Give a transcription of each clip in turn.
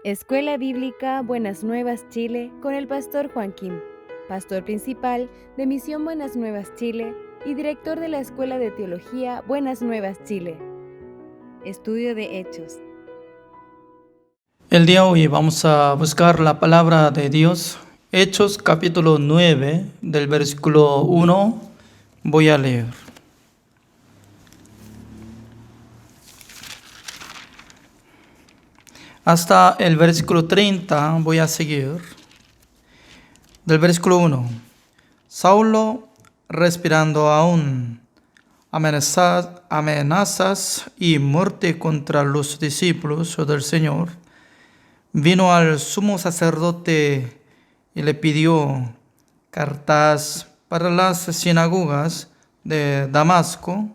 Escuela Bíblica Buenas Nuevas Chile con el pastor Juan Kim, pastor principal de Misión Buenas Nuevas Chile y director de la Escuela de Teología Buenas Nuevas Chile. Estudio de Hechos. El día de hoy vamos a buscar la palabra de Dios. Hechos capítulo 9 del versículo 1. Voy a leer. Hasta el versículo 30 voy a seguir. Del versículo 1. Saulo, respirando aún amenazas y muerte contra los discípulos del Señor, vino al sumo sacerdote y le pidió cartas para las sinagogas de Damasco,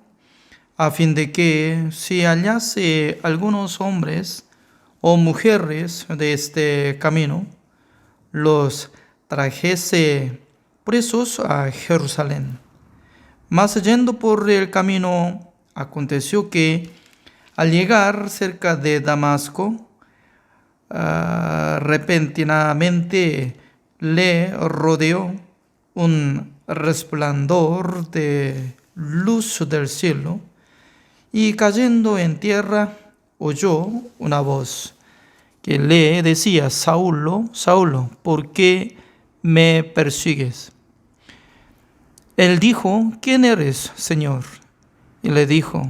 a fin de que si hallase algunos hombres o mujeres de este camino, los trajese presos a Jerusalén. Mas yendo por el camino, aconteció que al llegar cerca de Damasco, repentinamente le rodeó un resplandor de luz del cielo, y cayendo en tierra oyó una voz que le decía: Saulo, Saulo, ¿por qué me persigues? Él dijo: ¿Quién eres, Señor? Y le dijo: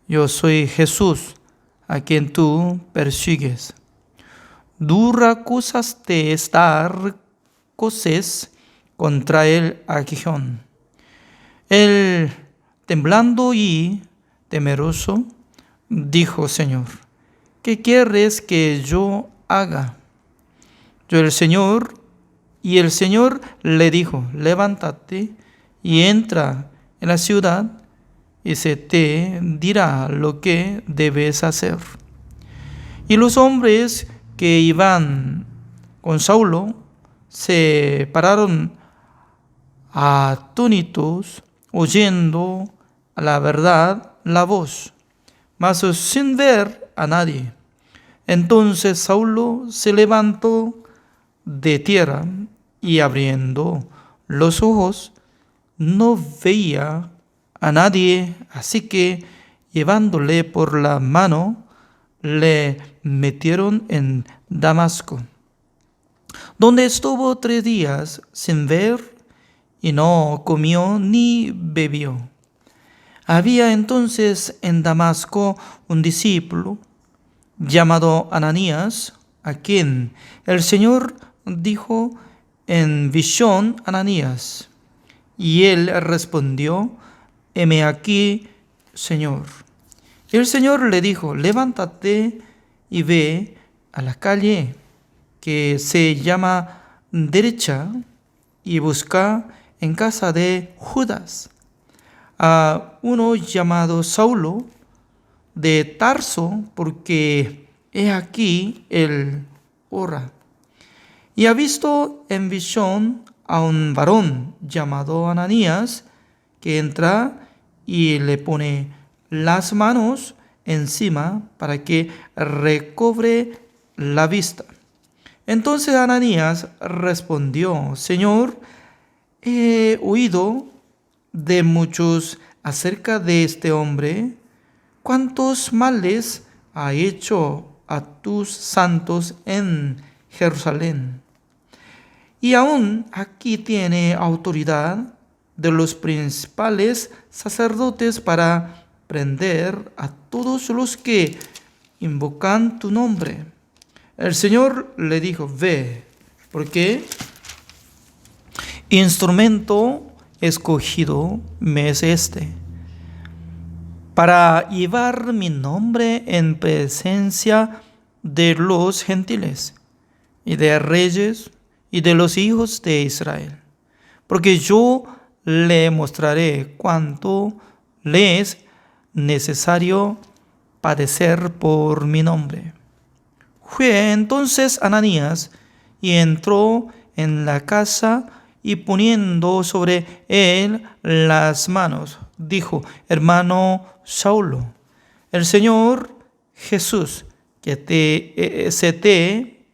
Yo soy Jesús, a quien tú persigues. Dura acusaste estar cosas contra el aguijón. Él, temblando y temeroso, dijo: Señor, ¿qué quieres que yo haga? El Señor le dijo: levántate y entra en la ciudad, y se te dirá lo que debes hacer. Y los hombres que iban con Saulo se pararon atónitos, oyendo a la verdad la voz, mas sin ver a nadie. Entonces Saulo se levantó de tierra y, abriendo los ojos, no veía a nadie, así que, llevándole por la mano, le metieron en Damasco, donde estuvo 3 días sin ver, y no comió ni bebió. Había entonces en Damasco un discípulo llamado Ananías, a quien el Señor dijo en visión: Ananías. Y él respondió: heme aquí, Señor. Y el Señor le dijo: levántate y ve a la calle que se llama Derecha, y busca en casa de Judas a uno llamado Saulo de Tarso, porque he aquí él ora. Y ha visto en visión a un varón llamado Ananías, que entra y le pone las manos encima para que recobre la vista. Entonces Ananías respondió: Señor, he oído de muchos acerca de este hombre, cuántos males ha hecho a tus santos en Jerusalén. Y aún aquí tiene autoridad de los principales sacerdotes para prender a todos los que invocan tu nombre. El Señor le dijo: ve, porque instrumento escogido me es este, para llevar mi nombre en presencia de los gentiles y de reyes y de los hijos de Israel, porque yo le mostraré cuánto le es necesario padecer por mi nombre. Fue entonces Ananías y entró en la casa, y poniendo sobre él las manos, dijo: hermano Saulo, el Señor Jesús, que se te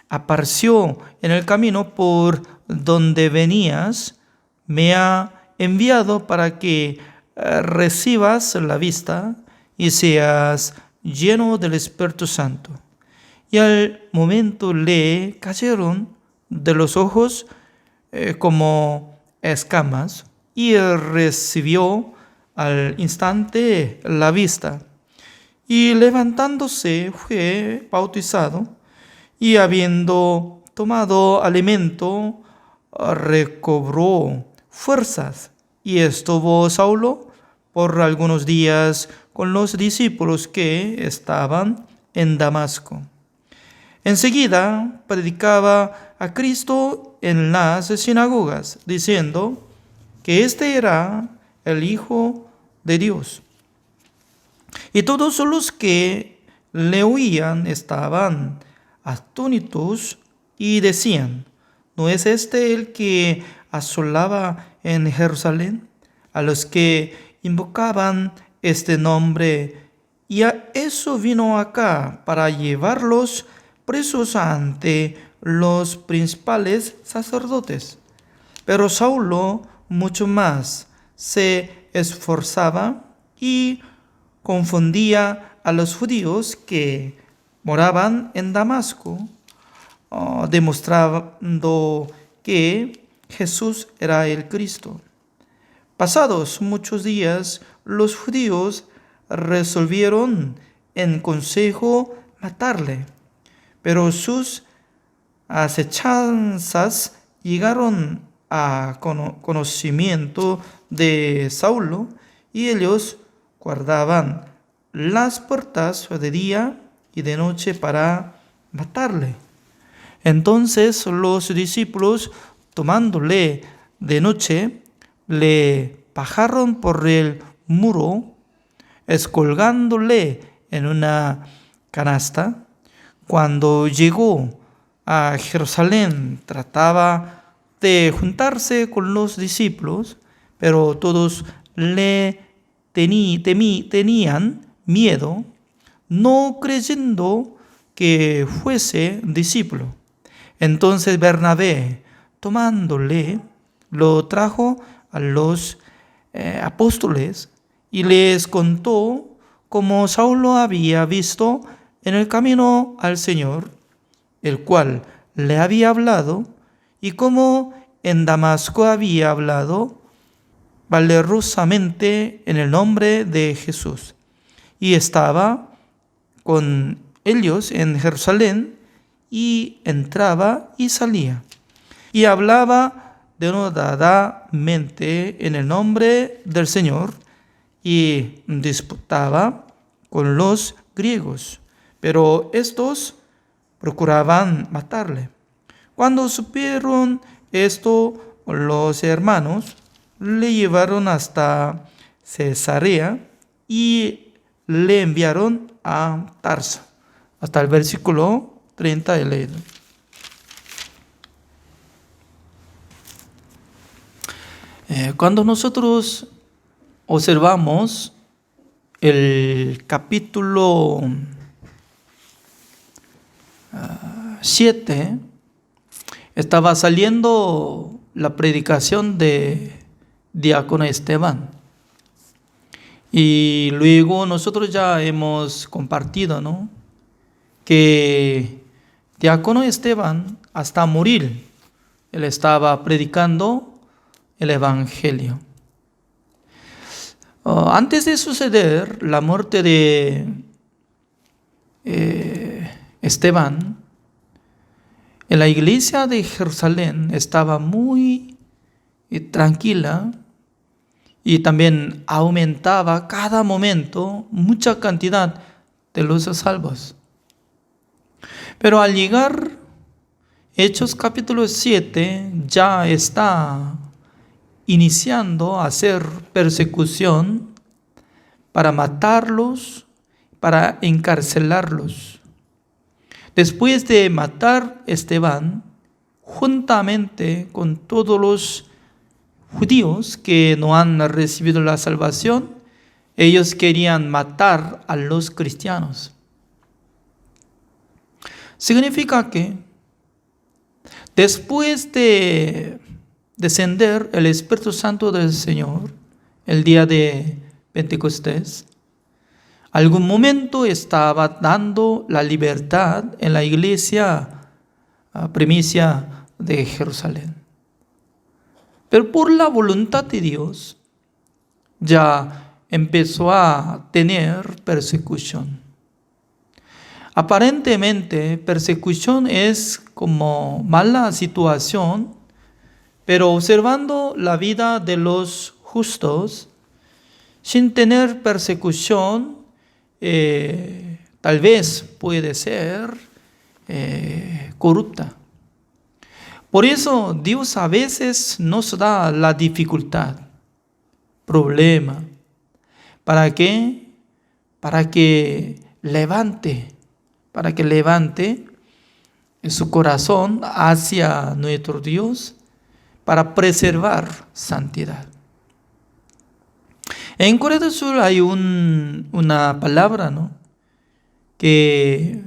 apareció en el camino por donde venías, me ha enviado para que recibas la vista y seas lleno del Espíritu Santo. Y al momento le cayeron de los ojos como escamas, y recibió al instante la vista. Y levantándose fue bautizado, y habiendo tomado alimento, recobró fuerzas. Y estuvo Saulo por algunos días con los discípulos que estaban en Damasco. Enseguida predicaba a Cristo en las sinagogas, diciendo que éste era el Hijo de Dios. Y todos los que le oían estaban atónitos y decían: ¿no es este el que asolaba en Jerusalén a los que invocaban este nombre? Y a eso vino acá, para llevarlos presos ante los principales sacerdotes. Pero Saulo mucho más se esforzaba y confundía a los judíos que moraban en Damasco, demostrando que Jesús era el Cristo. Pasados muchos días, los judíos resolvieron en consejo matarle, pero sus acechanzas llegaron a conocimiento de Saulo, y ellos guardaban las puertas de día y de noche para matarle. Entonces los discípulos, tomándole de noche, le bajaron por el muro, descolgándole en una canasta. Cuando llegó a Jerusalén, trataba de juntarse con los discípulos, pero todos le tenían miedo, no creyendo que fuese discípulo. Entonces Bernabé, tomándole, lo trajo a los apóstoles y les contó cómo Saulo había visto en el camino al Señor, el cual le había hablado, y cómo en Damasco había hablado valerosamente en el nombre de Jesús. Y estaba con ellos en Jerusalén, y entraba y salía, y hablaba denodadamente en el nombre del Señor, y disputaba con los griegos, pero estos procuraban matarle. Cuando supieron esto, los hermanos le llevaron hasta Cesarea y le enviaron a Tarso. Hasta el versículo 30 he leído. Cuando nosotros observamos el capítulo 7, estaba saliendo la predicación de diácono Esteban. Y luego nosotros ya hemos compartido, ¿no?, que diácono Esteban, hasta morir, él estaba predicando el evangelio. Antes de suceder la muerte de Esteban, en la iglesia de Jerusalén estaba muy tranquila, y también aumentaba cada momento mucha cantidad de los salvos. Pero al llegar Hechos capítulo 7, ya está iniciando a hacer persecución para matarlos, para encarcelarlos. Después de matar a Esteban, juntamente con todos los judíos que no han recibido la salvación, ellos querían matar a los cristianos. Significa que después de descender el Espíritu Santo del Señor, el día de Pentecostés, algún momento estaba dando la libertad en la iglesia primicia de Jerusalén. Pero por la voluntad de Dios, ya empezó a tener persecución. Aparentemente, persecución es como mala situación, pero observando la vida de los justos, sin tener persecución, tal vez puede ser corrupta. Por eso Dios a veces nos da la dificultad, problema. ¿Para qué? Para que levante su corazón hacia nuestro Dios, para preservar santidad. En Corea del Sur hay una palabra, ¿no? Que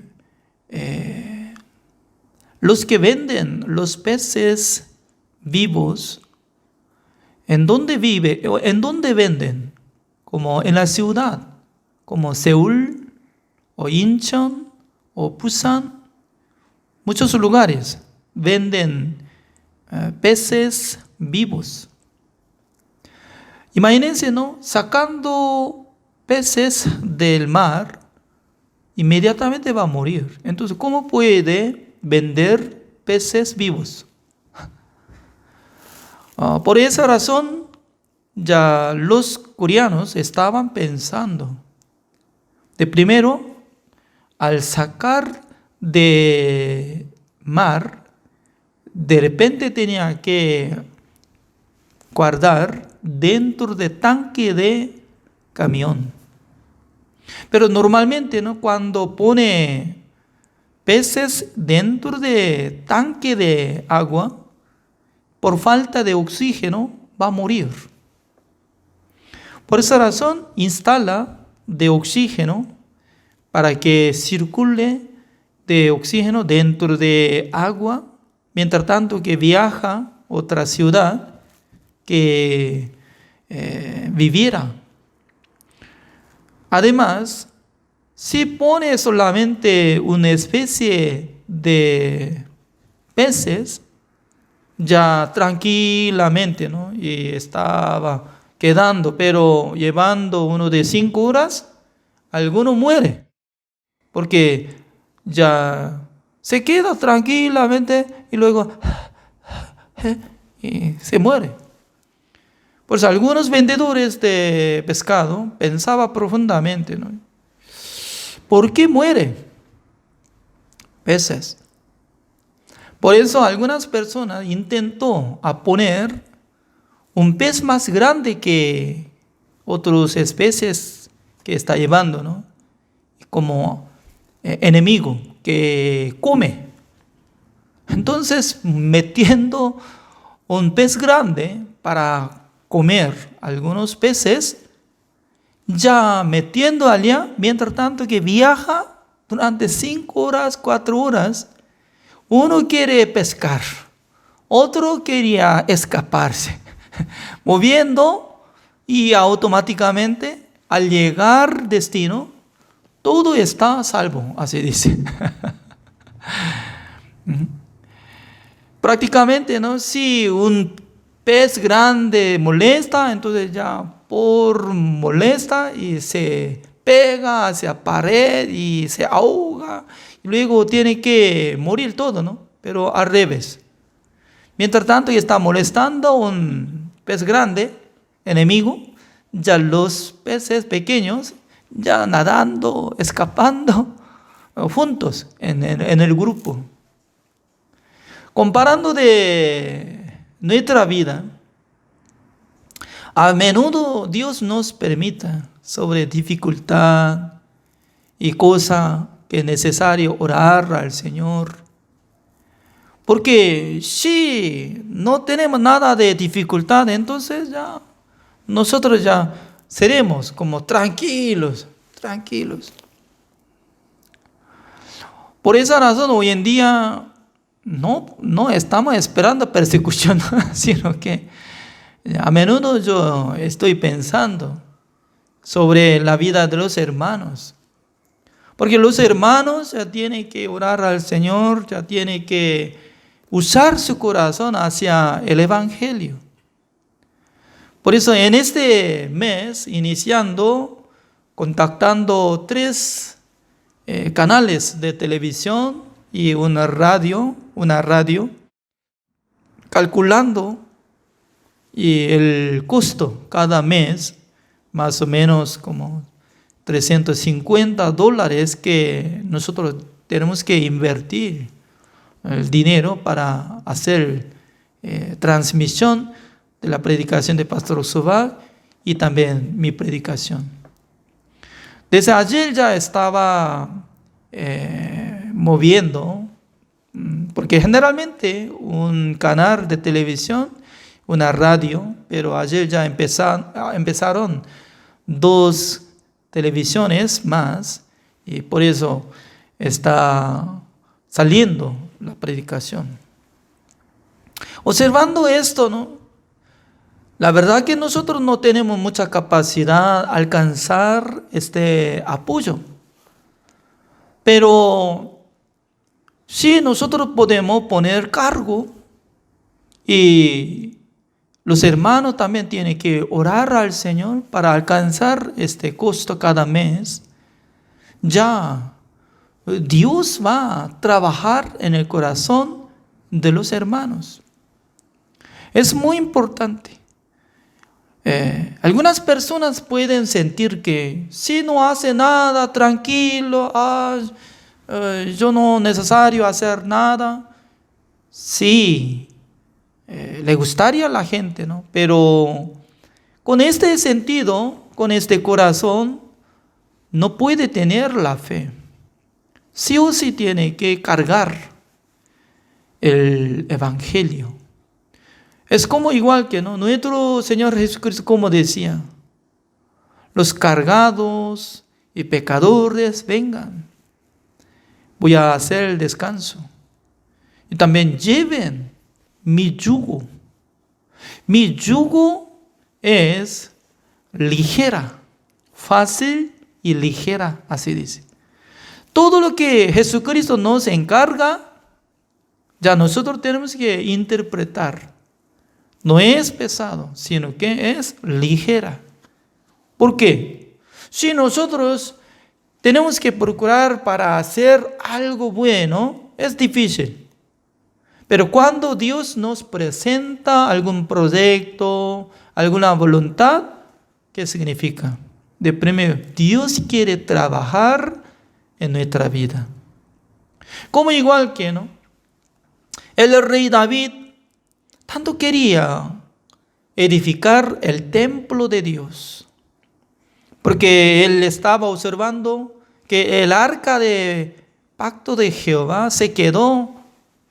los que venden los peces vivos, ¿en dónde venden? Como en la ciudad, como Seúl o Incheon o Busan, muchos lugares venden peces vivos. Imagínense, ¿no? Sacando peces del mar, inmediatamente va a morir. Entonces, ¿cómo puede vender peces vivos? Por esa razón, ya los coreanos estaban pensando de primero, al sacar de mar, de repente tenía que guardar dentro de tanque de camión. Pero normalmente, ¿no? Cuando pone peces dentro de tanque de agua, por falta de oxígeno va a morir. Por esa razón instala de oxígeno para que circule de oxígeno dentro de agua, mientras tanto que viaja a otra ciudad que viviera. Además, si pone solamente una especie de peces, ya tranquilamente, ¿no? Y estaba quedando, pero llevando uno de 5 horas, alguno muere, porque ya se queda tranquilamente y luego y se muere. Pues algunos vendedores de pescado pensaban profundamente, ¿no? ¿Por qué muere peces? Por eso algunas personas intentó a poner un pez más grande que otras especies que está llevando, ¿no? Como enemigo que come. Entonces, metiendo un pez grande para comer algunos peces, ya metiendo allá, mientras tanto que viaja durante 5 horas, 4 horas, uno quiere pescar, otro quería escaparse, moviendo, y automáticamente al llegar al destino, todo está a salvo, así dice. Prácticamente, ¿no? Si un pez grande molesta, entonces ya por molesta y se pega hacia la pared y se ahoga, y luego tiene que morir todo, ¿no? Pero al revés. Mientras tanto, ya está molestando un pez grande, enemigo, ya los peces pequeños ya nadando, escapando juntos en el grupo. Comparando de nuestra vida, a menudo Dios nos permita sobre dificultad y cosa que es necesario orar al Señor. Porque si no tenemos nada de dificultad, entonces ya nosotros ya seremos como tranquilos. Por esa razón hoy en día no estamos esperando persecución, sino que a menudo yo estoy pensando sobre la vida de los hermanos. Porque los hermanos ya tienen que orar al Señor, ya tienen que usar su corazón hacia el Evangelio. Por eso en este mes, iniciando, contactando 3 canales de televisión y una radio, calculando y el costo cada mes, más o menos como $350 que nosotros tenemos que invertir el dinero para hacer transmisión de la predicación de Pastor Osovac y también mi predicación. Desde ayer ya estaba moviendo, porque generalmente un canal de televisión, una radio, pero ayer ya empezaron 2 televisiones más, y por eso está saliendo la predicación. Observando esto, ¿no? La verdad que nosotros no tenemos mucha capacidad de alcanzar este apoyo. Pero sí, nosotros podemos poner cargo y los hermanos también tienen que orar al Señor para alcanzar este costo cada mes. Ya Dios va a trabajar en el corazón de los hermanos. Es muy importante. Algunas personas pueden sentir que si no hace nada, tranquilo, yo no es necesario hacer nada. Sí, le gustaría a la gente, ¿no? Pero con este sentido, con este corazón, no puede tener la fe. Sí o sí tiene que cargar el Evangelio. Es como igual que, ¿no? Nuestro Señor Jesucristo, como decía, los cargados y pecadores, vengan. Voy a hacer el descanso. Y también lleven mi yugo. Mi yugo es ligera, fácil y ligera, así dice. Todo lo que Jesucristo nos encarga, ya nosotros tenemos que interpretar. No es pesado, sino que es ligera. ¿Por qué? Si nosotros tenemos que procurar para hacer algo bueno, es difícil. Pero cuando Dios nos presenta algún proyecto, alguna voluntad, ¿qué significa? De primero, Dios quiere trabajar en nuestra vida. Como igual que, ¿no? El rey David tanto quería edificar el templo de Dios, porque él estaba observando que el arca de pacto de Jehová se quedó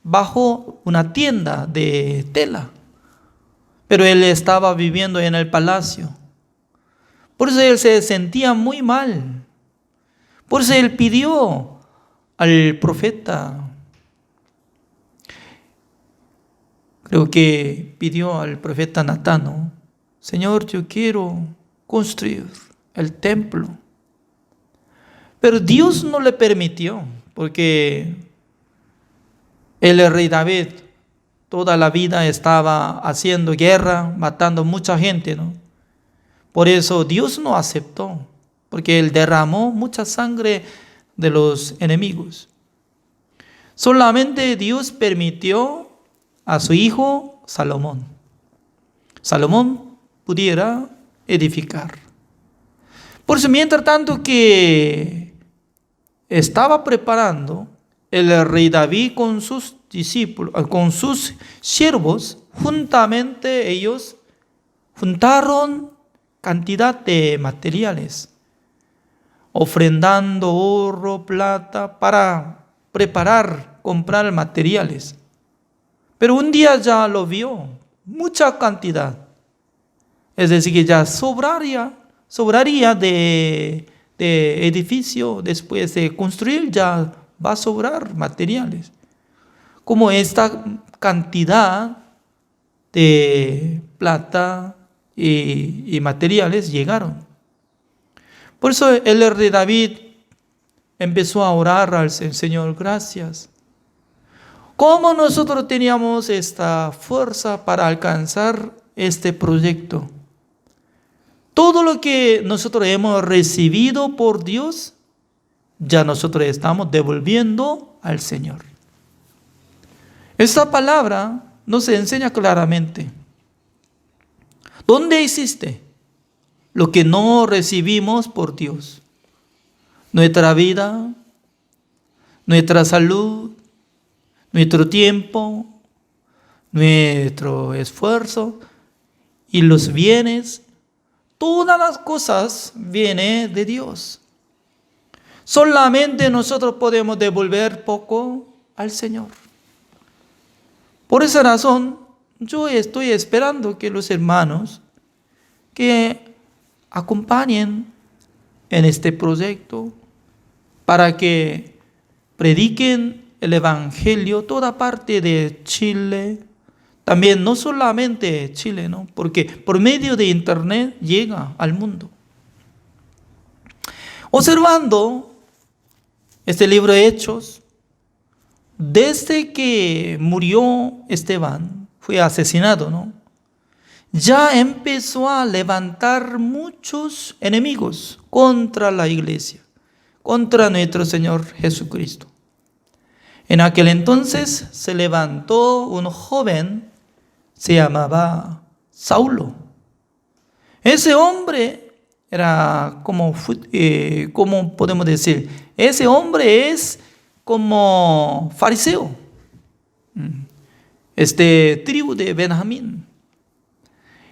bajo una tienda de tela, pero él estaba viviendo en el palacio. Por eso él se sentía muy mal. Por eso él pidió al profeta, creo que pidió al profeta Natán, ¿no? Señor, yo quiero construir el templo. Pero Dios no le permitió, porque el rey David toda la vida estaba haciendo guerra, matando mucha gente, ¿no? Por eso Dios no aceptó, porque él derramó mucha sangre de los enemigos. Solamente Dios permitió a su hijo Salomón. Salomón pudiera edificar. Por eso, mientras tanto que estaba preparando, el rey David con sus discípulos, con sus siervos, juntamente ellos juntaron cantidad de materiales, ofrendando oro, plata, para comprar materiales. Pero un día ya lo vio, mucha cantidad. Es decir, que ya sobraría de edificio después de construir, ya va a sobrar materiales. Como esta cantidad de plata y materiales llegaron. Por eso el rey David empezó a orar al Señor, gracias. ¿Cómo nosotros teníamos esta fuerza para alcanzar este proyecto? Todo lo que nosotros hemos recibido por Dios, ya nosotros estamos devolviendo al Señor. Esta palabra nos enseña claramente. ¿Dónde existe lo que no recibimos por Dios? Nuestra vida, nuestra salud, nuestro tiempo, nuestro esfuerzo y los bienes, todas las cosas vienen de Dios. Solamente nosotros podemos devolver poco al Señor. Por esa razón, yo estoy esperando que los hermanos que acompañen en este proyecto para que prediquen el Evangelio toda parte de Chile, también no solamente Chile, ¿no? Porque por medio de internet llega al mundo. Observando este libro de Hechos, desde que murió Esteban, fue asesinado, ¿no? Ya empezó a levantar muchos enemigos contra la iglesia, contra nuestro Señor Jesucristo. En aquel entonces se levantó un joven, se llamaba Saulo. Ese hombre era como podemos decir, ese hombre es como fariseo, tribu de Benjamín.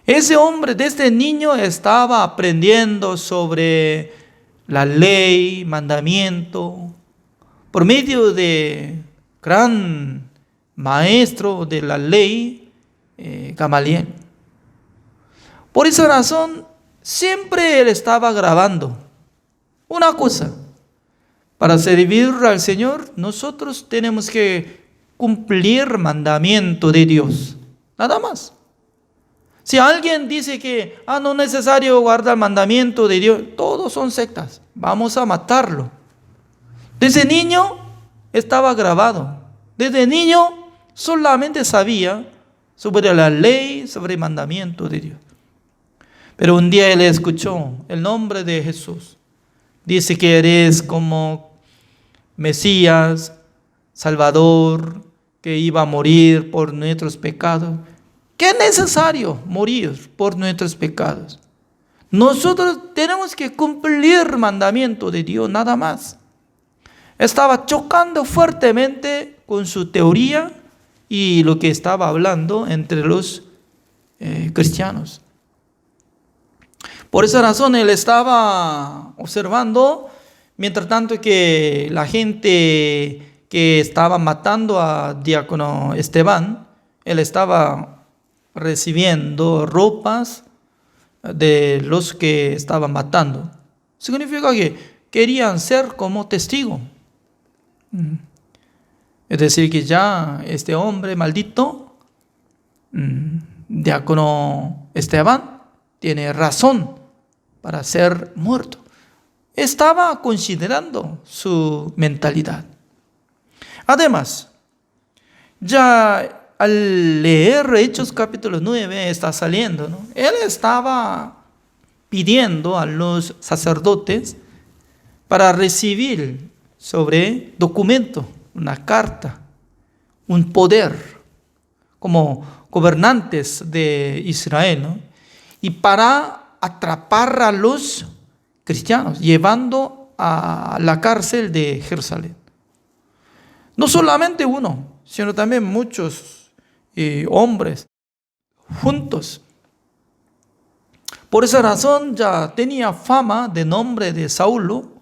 Ese hombre desde niño estaba aprendiendo sobre la ley, mandamiento, por medio de gran maestro de la ley, Gamaliel. Por esa razón, siempre él estaba grabando una cosa. Para servir al Señor, nosotros tenemos que cumplir mandamiento de Dios. Nada más. Si alguien dice que no es necesario guardar mandamiento de Dios, todos son sectas. Vamos a matarlo. Desde niño estaba grabado. Desde niño solamente sabía sobre la ley, sobre el mandamiento de Dios. Pero un día él escuchó el nombre de Jesús. Dice que eres como Mesías, Salvador, que iba a morir por nuestros pecados. ¿Qué es necesario morir por nuestros pecados? Nosotros tenemos que cumplir el mandamiento de Dios, nada más. Estaba chocando fuertemente con su teoría y lo que estaba hablando entre los cristianos. Por esa razón él estaba observando, mientras tanto que la gente que estaba matando a diácono Esteban, él estaba recibiendo ropas de los que estaban matando. Significa que querían ser como testigo. Es decir, que ya este hombre maldito, diácono Esteban, tiene razón para ser muerto. Estaba considerando su mentalidad. Además, ya al leer Hechos capítulo 9 está saliendo, ¿no? Él estaba pidiendo a los sacerdotes para recibir sobre documento, una carta, un poder como gobernantes de Israel, ¿no? Y para atrapar a los cristianos, llevando a la cárcel de Jerusalén. No solamente uno, sino también muchos hombres juntos. Por esa razón ya tenía fama de nombre de Saulo,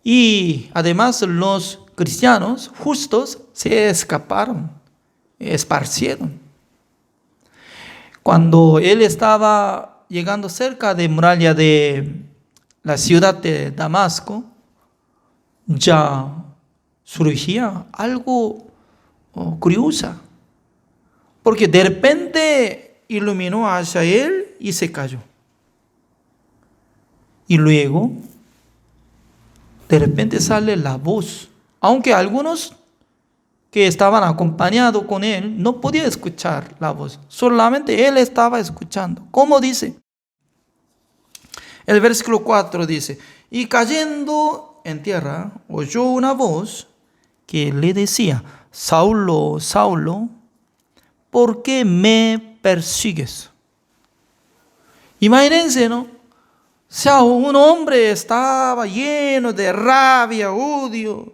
y además los cristianos justos se escaparon, esparcieron. Cuando él estaba llegando cerca de muralla de la ciudad de Damasco, ya surgía algo curioso, porque de repente iluminó hacia él y se cayó. Y luego, de repente sale la voz, aunque algunos que estaban acompañados con él no podían escuchar la voz, solamente él estaba escuchando. ¿Cómo dice? El versículo 4 dice: y cayendo en tierra, oyó una voz que le decía: Saulo, Saulo, ¿por qué me persigues? Imagínense, ¿no? O sea, un hombre estaba lleno de rabia, odio,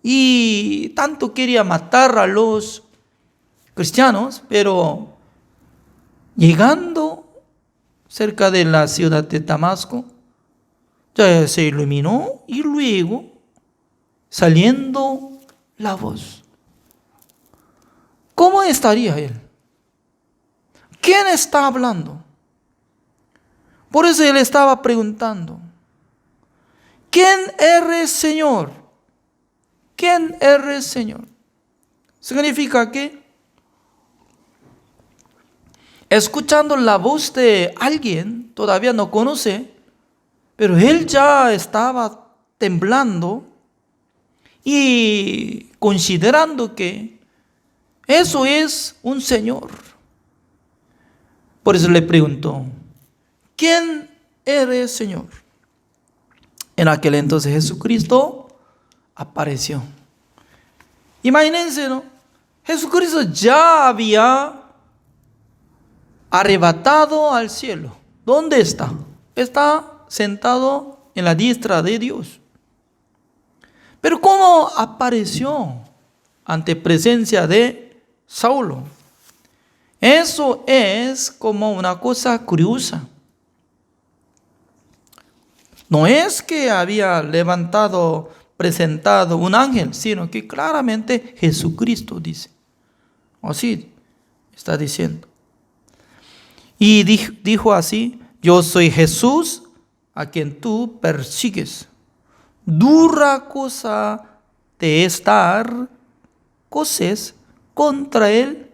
y tanto quería matar a los cristianos, pero llegando cerca de la ciudad de Damasco, ya se iluminó y luego saliendo la voz. ¿Cómo estaría él? ¿Quién está hablando? Por eso él estaba preguntando: ¿quién eres, Señor? ¿Quién eres, Señor? Significa que escuchando la voz de alguien, todavía no conoce, pero él ya estaba temblando y considerando que eso es un Señor. Por eso le preguntó: ¿quién eres, Señor? En aquel entonces Jesucristo apareció. Imagínense, ¿no? Jesucristo ya había arrebatado al cielo. ¿Dónde está? Está sentado en la diestra de Dios. Pero ¿cómo apareció ante presencia de Saulo? Eso es como una cosa curiosa. No es que había presentado un ángel, sino que claramente Jesucristo dice. Así está diciendo. Y dijo así: yo soy Jesús a quien tú persigues. Dura cosa de estar coces contra el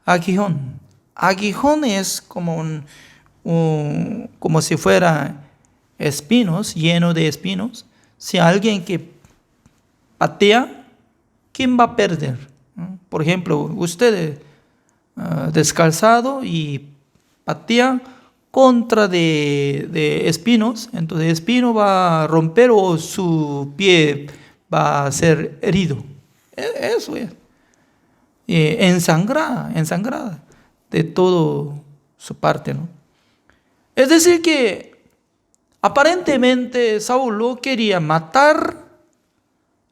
aguijón. Aguijón es como como si fuera espinos, lleno de espinos. Si alguien que patea, ¿quién va a perder? Por ejemplo, usted descalzado y patea contra de espinos, entonces el espino va a romper o su pie va a ser herido. Eso es. Ensangrada de todo su parte, ¿no? Es decir que aparentemente Saulo quería matar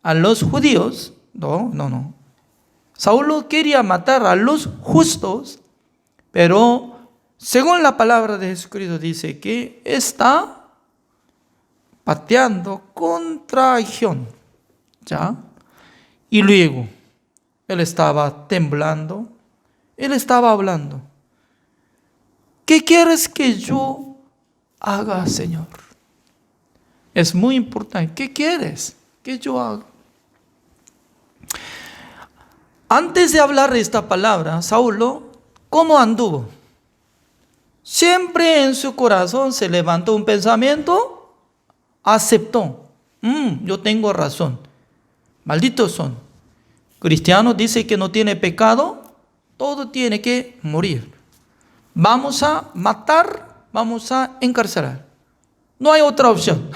a los judíos. No. Saulo quería matar a los justos, pero según la palabra de Jesucristo dice que está pateando contra Aguijón, ¿ya? Y luego él estaba temblando, él estaba hablando: ¿qué quieres que yo haga, Señor? Es muy importante. ¿Qué quieres que yo haga? Antes de hablar de esta palabra, Saulo, ¿cómo anduvo? Siempre en su corazón se levantó un pensamiento, aceptó. Yo tengo razón. Malditos son. Cristiano dice que no tiene pecado, todo tiene que morir. Vamos a matar, vamos a encarcelar. No hay otra opción.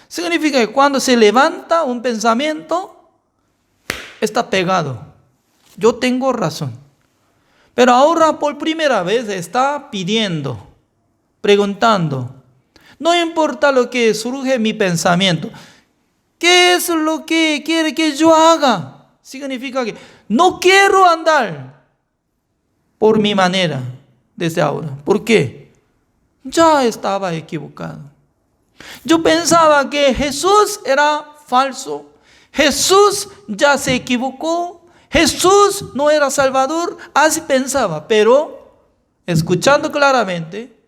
Significa que cuando se levanta un pensamiento, está pegado. Yo tengo razón. Pero ahora por primera vez está pidiendo, preguntando. No importa lo que surge en mi pensamiento. ¿Qué es lo que quiere que yo haga? Significa que no quiero andar por mi manera desde ahora. ¿Por qué? Ya estaba equivocado. Yo pensaba que Jesús era falso. Jesús ya se equivocó. Jesús no era Salvador. Así pensaba. Pero escuchando claramente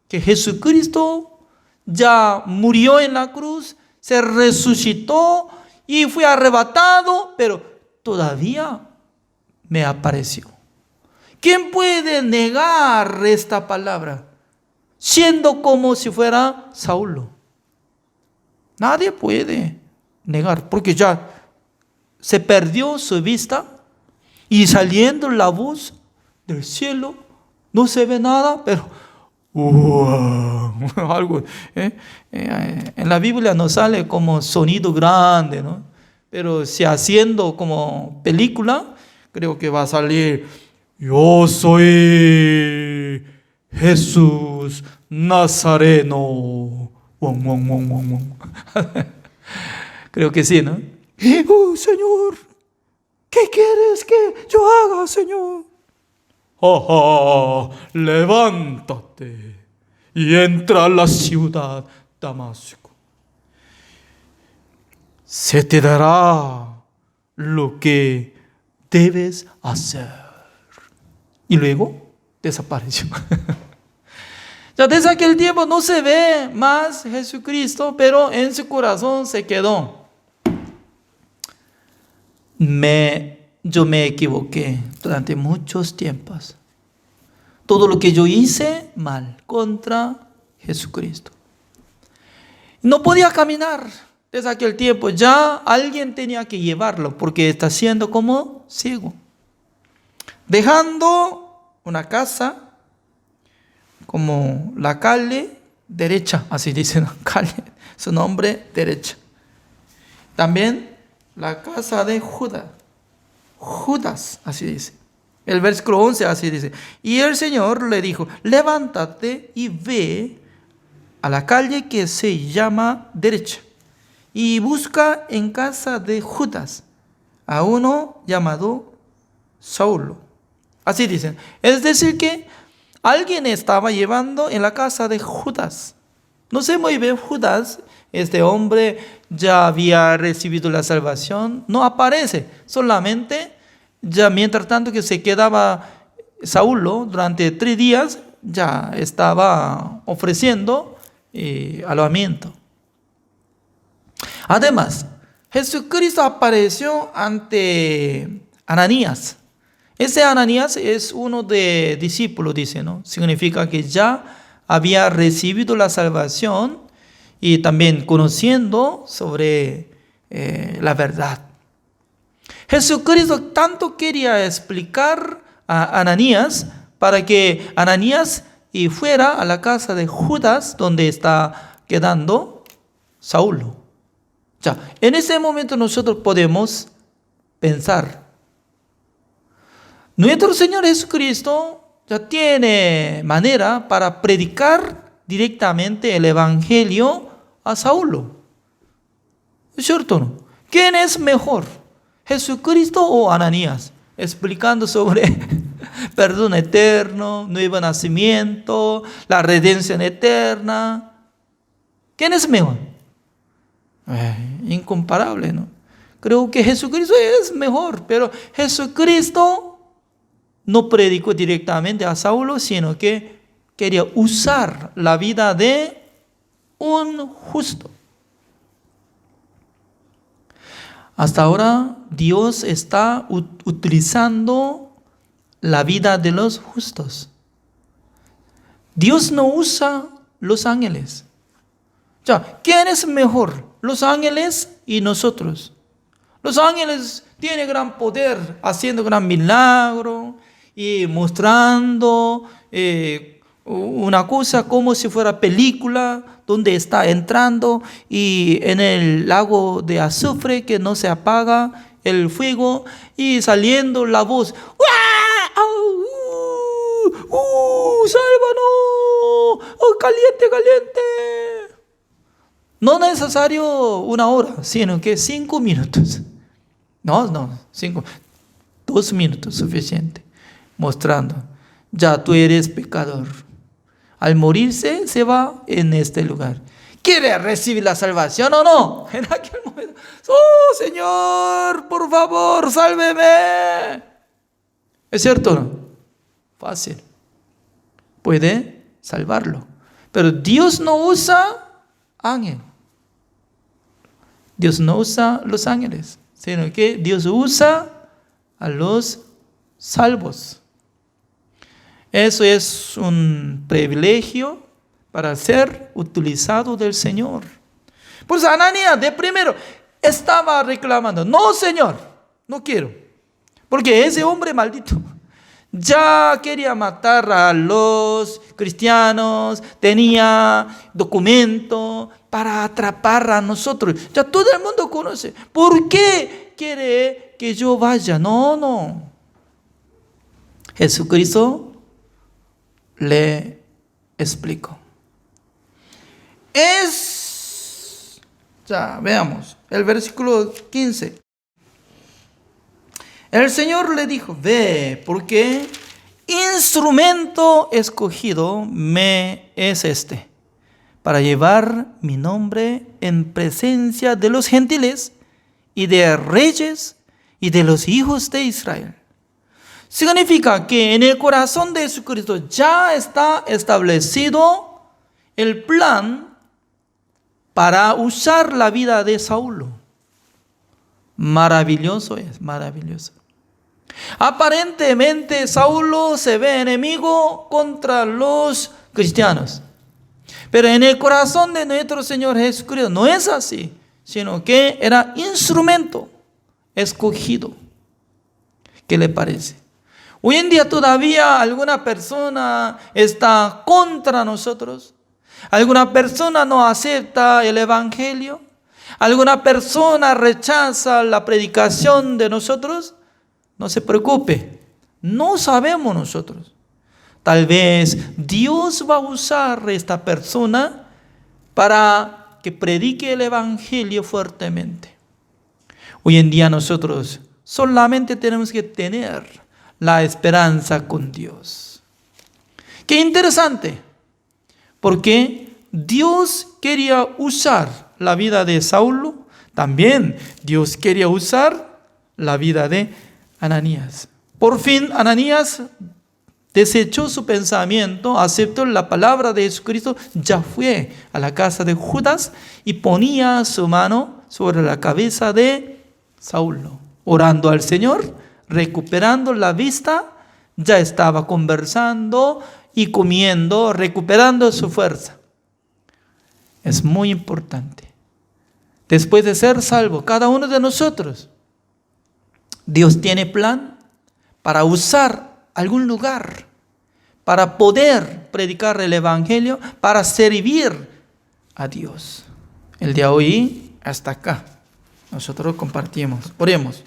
que Jesucristo ya murió en la cruz, se resucitó y fui arrebatado, pero todavía me apareció. ¿Quién puede negar esta palabra? Siendo como si fuera Saulo. Nadie puede negar, porque ya se perdió su vista y saliendo la voz del cielo, no se ve nada, pero algo, en la Biblia no sale como sonido grande, ¿no? Pero si haciendo como película, creo que va a salir: yo soy Jesús Nazareno. Creo que sí, ¿no? Señor, ¿qué quieres que yo haga, Señor? Levántate y entra a la ciudad Damasco. Se te dará lo que debes hacer. Y luego desapareció. Ya desde aquel tiempo no se ve más Jesucristo, pero en su corazón se quedó. Yo me equivoqué durante muchos tiempos. Todo lo que yo hice mal contra Jesucristo. No podía caminar desde aquel tiempo. Ya alguien tenía que llevarlo porque está siendo como ciego. Dejando una casa como la calle derecha, así dicen, calle, su nombre derecha. También la casa de Judas, así dice. El versículo 11 así dice: y el Señor le dijo: levántate y ve a la calle que se llama derecha y busca en casa de Judas a uno llamado Saulo. Así dicen. Es decir que alguien estaba llevando en la casa de Judas. No sé muy bien, Judas, este hombre ya había recibido la salvación, no aparece, solamente ya mientras tanto que se quedaba Saulo durante 3 días, ya estaba ofreciendo alojamiento. Además, Jesucristo apareció ante Ananías. Ese Ananías es uno de discípulos, dice, ¿no? Significa que ya había recibido la salvación y también conociendo sobre la verdad. Jesucristo tanto quería explicar a Ananías para que Ananías fuera a la casa de Judas donde está quedando Saulo. Ya, en ese momento nosotros podemos pensar: nuestro Señor Jesucristo ya tiene manera para predicar directamente el Evangelio a Saulo. ¿Es cierto, no? ¿Quién es mejor, Jesucristo o Ananías? Explicando sobre perdón eterno, nuevo nacimiento, la redención eterna. ¿Quién es mejor? Incomparable, ¿no? Creo que Jesucristo es mejor, pero Jesucristo no predicó directamente a Saulo, sino que quería usar la vida de un justo. Hasta ahora Dios está utilizando la vida de los justos. Dios no usa los ángeles. Ya, ¿quién es mejor? Los ángeles y nosotros. Los ángeles tienen gran poder, haciendo gran milagro y mostrando una cosa como si fuera película, donde está entrando y en el lago de azufre que no se apaga el fuego y saliendo la voz: ¡sálvanos! ¡Oh, caliente, caliente! No es necesario 1 hora, sino que 5 minutos. No, 2 minutos suficiente. Mostrando: ya tú eres pecador. Al morirse se va en este lugar. ¿Quiere recibir la salvación o no? En aquel momento: ¡oh, Señor, por favor, sálveme! ¿Es cierto o no? Fácil. Puede salvarlo. Pero Dios no usa ángel. Dios no usa los ángeles, sino que Dios usa a los salvos. Eso es un privilegio para ser utilizado del Señor. Pues Ananías de primero estaba reclamando, no, Señor, no quiero, porque ese hombre maldito ya quería matar a los cristianos, tenía documento para atrapar a nosotros. Ya todo el mundo conoce. ¿Por qué quiere que yo vaya? No. Jesucristo le explicó. Ya veamos el versículo 15. El Señor le dijo, ve, porque instrumento escogido me es este, para llevar mi nombre en presencia de los gentiles y de reyes y de los hijos de Israel. Significa que en el corazón de Jesucristo ya está establecido el plan para usar la vida de Saulo. Maravilloso es, maravilloso. Aparentemente Saulo se ve enemigo contra los cristianos, pero en el corazón de nuestro Señor Jesucristo no es así, sino que era instrumento escogido. ¿Qué le parece? Hoy en día todavía alguna persona está contra nosotros, alguna persona no acepta el evangelio, alguna persona rechaza la predicación de nosotros. No se preocupe, no sabemos nosotros. Tal vez Dios va a usar a esta persona para que predique el evangelio fuertemente. Hoy en día nosotros solamente tenemos que tener la esperanza con Dios. Qué interesante, porque Dios quería usar la vida de Saulo, también Dios quería usar la vida de Ananías. Por fin Ananías desechó su pensamiento, aceptó la palabra de Jesucristo, ya fue a la casa de Judas y ponía su mano sobre la cabeza de Saulo, orando al Señor, recuperando la vista, ya estaba conversando y comiendo, recuperando su fuerza. Es muy importante. Después de ser salvo, cada uno de nosotros, Dios tiene plan para usar algún lugar, para poder predicar el evangelio, para servir a Dios. El día de hoy, hasta acá, nosotros compartimos. Oremos.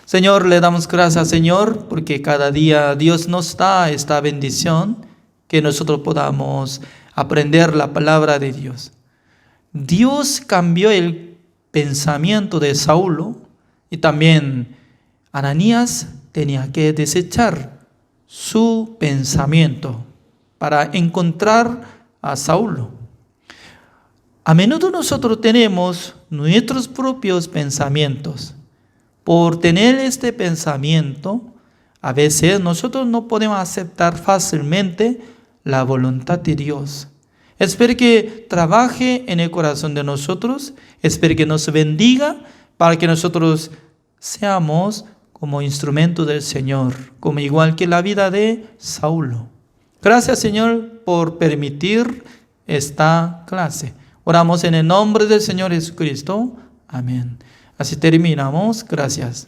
Señor, le damos gracias, Señor, porque cada día Dios nos da esta bendición, que nosotros podamos aprender la palabra de Dios. Dios cambió el pensamiento de Saulo y también Ananías tenía que desechar su pensamiento para encontrar a Saulo. A menudo nosotros tenemos nuestros propios pensamientos. Por tener este pensamiento, a veces nosotros no podemos aceptar fácilmente la voluntad de Dios. Espero que trabaje en el corazón de nosotros, espero que nos bendiga para que nosotros seamos como instrumento del Señor, como igual que la vida de Saulo. Gracias, Señor, por permitir esta clase. Oramos en el nombre del Señor Jesucristo. Amén. Así terminamos. Gracias.